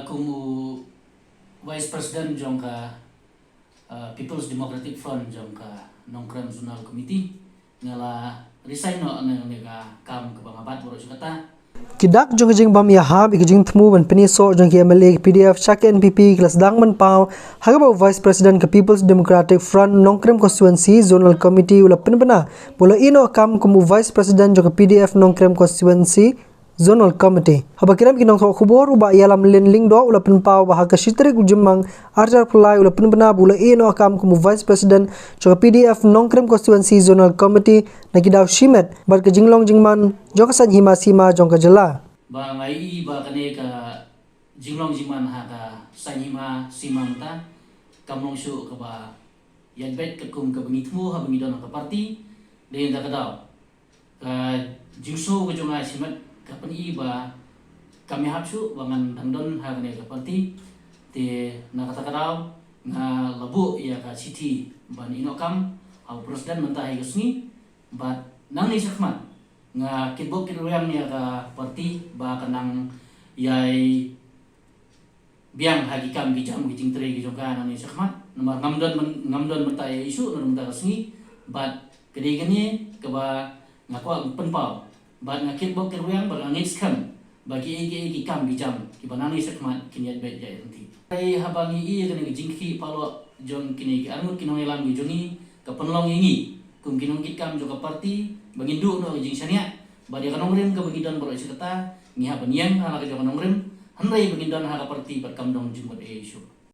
Kumu Vice President jongka People's Democratic Front jongka Nongkrem Zonal Committee ngala resign no nega kam ke bangabat boros kata Kidak jong jing bam ya hab ikjing thmu ban pini so jong ki MLA PDF chak NPP kelas dang man pau hagaba Vice President ke People's Democratic Front Nongkrem Constituency Zonal Committee ula penbana bola ino kam kumu Vice President jong PDF Nongkrem Constituency Zonal Committee. Haba kiram kinong khubor uba yalam ling do ula penpau bah ka sitrik ujemang arjar pulai ula penbana bola ino kam kumu Vice President jong PDF Nongkrem Constituency Zonal Committee nakidaw shimet bar ke jinglong jingman jong san hima sima jong ka jela. Ba ngai ba kane ka jinglong jingman ha ka sanima simang ta kamlong syu ka ba yadbet ka kum ka bangitmu ha bangidon ka parti de da ka daw ka jingso ka jonga simat kapan iba kami hapsu bangan dangdon ha kane ka parti te nakatakaw na labu ya ka city ban inokam au presiden mentah igasni bat nang ni sakmat nga kitbok kinurang ya ka parti ba kanang yai biang hagikam bijam giting tre gi jongka nang ni sakmat nomor ngamdon mentah isu nomor mentah resmi bat kedi gani ke ba ngakwa penpau bat ngakit bok kinurang ba ngis kam bagi egi kam bijam ki banang ni sakmat kinyat bet jai nanti ai habangi i gani jingki palo jong kini ki armut kinong elam gi jongi ka penlong ingi kum kinong kitkam joka parti bangindu no jing sania badi kanong rem ka bagidon baro sikata ngiha baniang hala ka joka nong rem hanrai bagidon hala parti bat kam dong jumot e isu